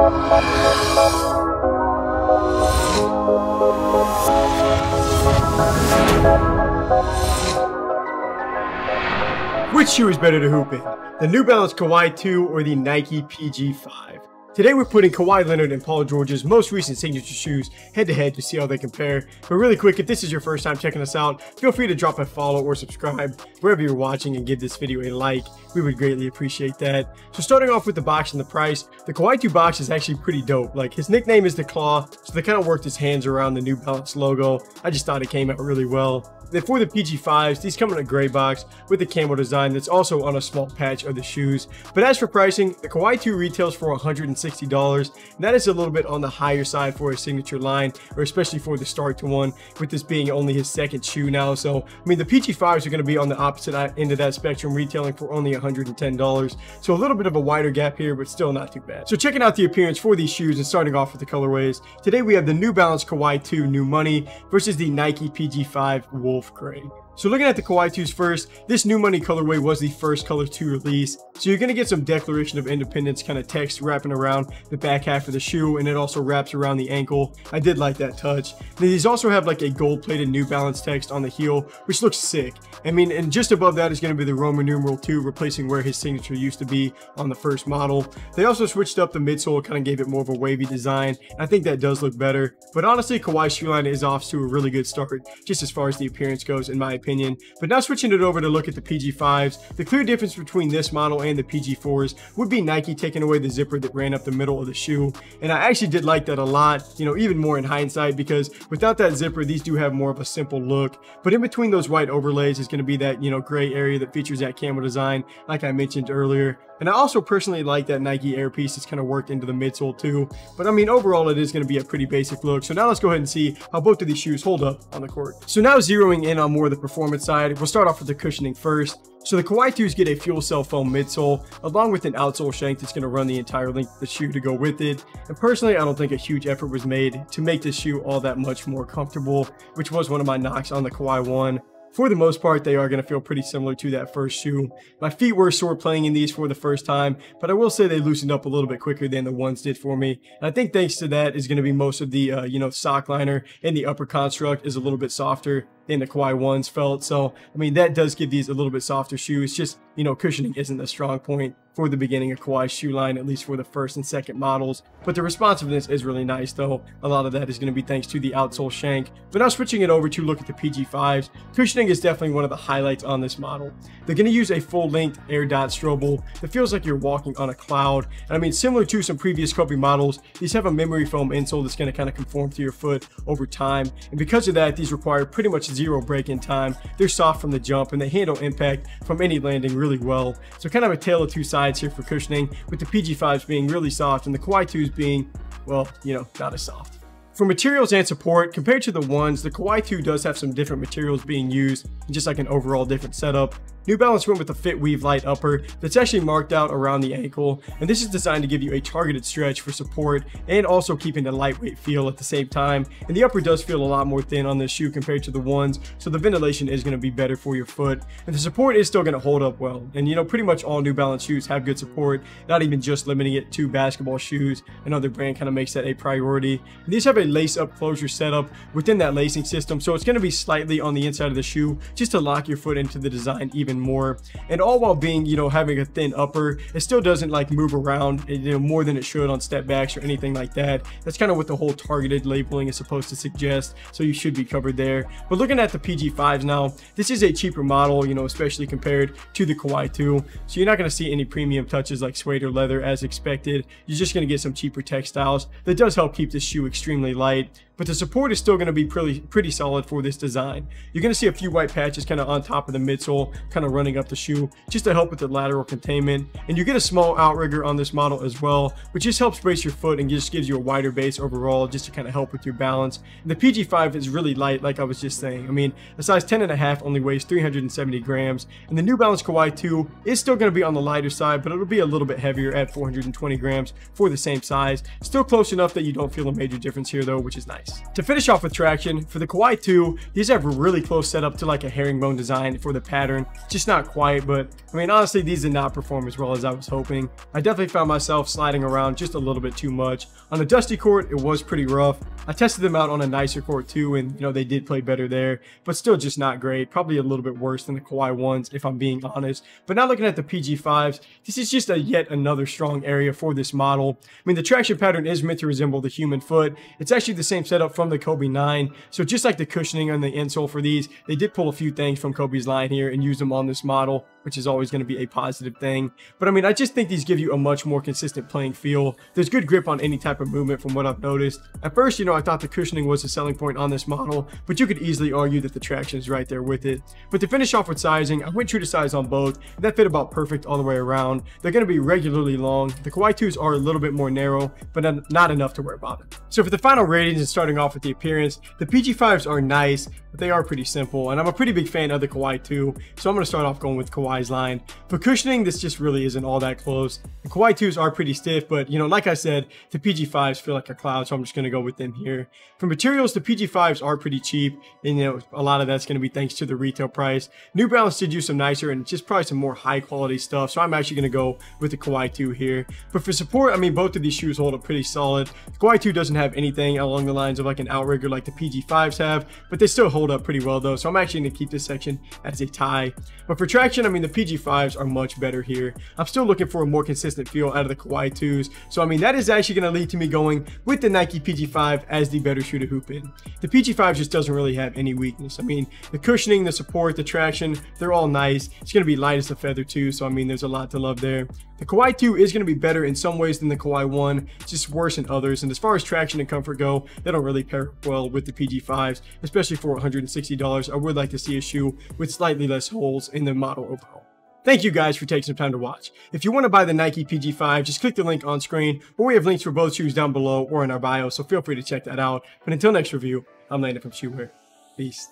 Which shoe is better to hoop in? The New Balance Kawhi 2 or the Nike PG5? Today we're putting Kawhi Leonard and Paul George's most recent signature shoes head to head to see how they compare. But really quick, if this is your first time checking us out, feel free to drop a follow or subscribe wherever you're watching and give this video a like. We would greatly appreciate that. So starting off with the box and the price, the Kawhi 2 box is actually pretty dope. Like, his nickname is the Claw, so they kind of worked his hands around the New Balance logo. I just thought it came out really well. Then for the PG5s, these come in a gray box with a camo design that's also on a small patch of the shoes. But as for pricing, the Kawhi 2 retails for $160, and that is a little bit on the higher side for a signature line, or especially for the start to one, with this being only his second shoe now. So, I mean, the PG5s are going to be on the opposite end of that spectrum, retailing for only $110. So a little bit of a wider gap here, but still not too bad. So checking out the appearance for these shoes and starting off with the colorways, today we have the New Balance Kawhi 2 New Money versus the Nike PG5 Wolf Gray. So looking at the Kawhi 2s first, this New Money colorway was the first color to release. So you're going to get some Declaration of Independence kind of text wrapping around the back half of the shoe, and it also wraps around the ankle. I did like that touch. And these also have like a gold-plated New Balance text on the heel, which looks sick. I mean, and just above that is going to be the Roman numeral 2, replacing where his signature used to be on the first model. They also switched up the midsole, kind of gave it more of a wavy design. I think that does look better. But honestly, Kawhi's shoe line is off to a really good start, just as far as the appearance goes, in my opinion. But now switching it over to look at the PG5s, the clear difference between this model and the PG4s would be Nike taking away the zipper that ran up the middle of the shoe. And I actually did like that a lot, you know, even more in hindsight, because without that zipper, these do have more of a simple look. But in between those white overlays is going to be that, you know, gray area that features that camo design, like I mentioned earlier. And I also personally like that Nike Air piece that's kind of worked into the midsole too. But I mean, overall, it is going to be a pretty basic look. So now let's go ahead and see how both of these shoes hold up on the court. So now zeroing in on more of the performance side, we'll start off with the cushioning first. So the Kawhi 2s get a fuel cell foam midsole, along with an outsole shank that's going to run the entire length of the shoe to go with it. And personally, I don't think a huge effort was made to make this shoe all that much more comfortable, which was one of my knocks on the Kawhi 1. For the most part, they are going to feel pretty similar to that first shoe. My feet were sore playing in these for the first time, but I will say they loosened up a little bit quicker than the ones did for me. And I think thanks to that is going to be most of the, you know, sock liner and the upper construct is a little bit softer than the Kawhi 1s felt. So, I mean, that does give these a little bit softer shoes. Just, you know, cushioning isn't a strong point for the beginning of Kawhi's shoe line, at least for the first and second models. But the responsiveness is really nice, though. A lot of that is going to be thanks to the outsole shank. But now switching it over to look at the PG5s, cushioning is definitely one of the highlights on this model. They're going to use a full-length air dot strobel that feels like you're walking on a cloud. And I mean, similar to some previous Kobe models, these have a memory foam insole that's going to kind of conform to your foot over time. And because of that, these require pretty much zero break-in time. They're soft from the jump, and they handle impact from any landing really well. So kind of a tale of two sides here for cushioning, with the PG5s being really soft and the Kawhi 2s being, well, you know, not as soft. For materials and support, compared to the ones, the Kawhi 2 does have some different materials being used, just like an overall different setup. New Balance went with a fit weave light upper that's actually marked out around the ankle, and this is designed to give you a targeted stretch for support and also keeping the lightweight feel at the same time. And the upper does feel a lot more thin on this shoe compared to the ones, so the ventilation is going to be better for your foot, and the support is still going to hold up well. And you know, pretty much all New Balance shoes have good support, not even just limiting it to basketball shoes. Another brand kind of makes that a priority. And these have a lace up closure setup within that lacing system, so it's going to be slightly on the inside of the shoe just to lock your foot into the design even more. And all while being, you know, having a thin upper, it still doesn't like move around, you know, more than it should on step backs or anything like that. That's kind of what the whole targeted labeling is supposed to suggest, so you should be covered there. But looking at the PG5s now, this is a cheaper model, you know, especially compared to the Kawhi 2, so you're not going to see any premium touches like suede or leather as expected. You're just going to get some cheaper textiles. That does help keep this shoe extremely light, but the support is still going to be pretty solid for this design. You're going to see a few white patches kind of on top of the midsole, kind of running up the shoe, just to help with the lateral containment. And you get a small outrigger on this model as well, which just helps brace your foot and just gives you a wider base overall, just to kind of help with your balance. And the PG5 is really light, like I was just saying. I mean, a size 10.5 only weighs 370 grams, and the New Balance Kawhi 2 is still going to be on the lighter side, but it'll be a little bit heavier at 420 grams for the same size. Still close enough that you don't feel a major difference here though, which is nice. nice. To finish off with traction, for the Kawhi 2, these have a really close setup to like a herringbone design for the pattern. Just not quite, but I mean, honestly, these did not perform as well as I was hoping. I definitely found myself sliding around just a little bit too much. On a dusty court, it was pretty rough. I tested them out on a nicer court too, and they did play better there, but still just not great. Probably a little bit worse than the Kawhi 1s, if I'm being honest. But now looking at the PG5s, this is just yet another strong area for this model. I mean, the traction pattern is meant to resemble the human foot. It's actually the same setup from the Kobe 9. So just like the cushioning on the insole for these, they did pull a few things from Kobe's line here and use them on this model, which is always going to be a positive thing. But I mean, I just think these give you a much more consistent playing feel. There's good grip on any type of movement from what I've noticed. At first, I thought the cushioning was a selling point on this model, but you could easily argue that the traction is right there with it. But to finish off with sizing, I went true to size on both. That fit about perfect all the way around. They're going to be regularly long. The Kawhi 2s are a little bit more narrow, but not enough to worry about it. So for the final ratings and starting off with the appearance, the PG5s are nice, but they are pretty simple, and I'm a pretty big fan of the Kawhi 2, so I'm going to start off going with Kawhi's line. For cushioning, this just really isn't all that close. The Kawhi 2s are pretty stiff, but like I said, the PG5s feel like a cloud, so I'm just going to go with them here. For materials, the PG5s are pretty cheap, and a lot of that's going to be thanks to the retail price. New Balance did use some nicer and just probably some more high quality stuff, so I'm actually going to go with the Kawhi 2 here. But for support, I mean, both of these shoes hold up pretty solid. The Kawhi 2 doesn't have anything along the lines of like an outrigger like the PG5s have, but they still hold up pretty well though, so I'm actually going to keep this section as a tie. But for traction, I mean, the PG5s are much better here. I'm still looking for a more consistent feel out of the Kawhi 2s, so I mean, that is actually going to lead to me going with the Nike PG5 as the better shoe to hoop in. The PG5 just doesn't really have any weakness. I mean, the cushioning, the support, the traction, they're all nice. It's going to be light as a feather too, so I mean, there's a lot to love there. The Kawhi 2 is going to be better in some ways than the Kawhi 1, it's just worse in others, and as far as traction and comfort go, they don't really pair well with the PG5s, especially for $160. I would like to see a shoe with slightly less holes in the model overall. Thank you guys for taking some time to watch. If you want to buy the Nike PG5, just click the link on screen, or we have links for both shoes down below or in our bio, so feel free to check that out. But until next review, I'm Landon from Shoewear. Peace.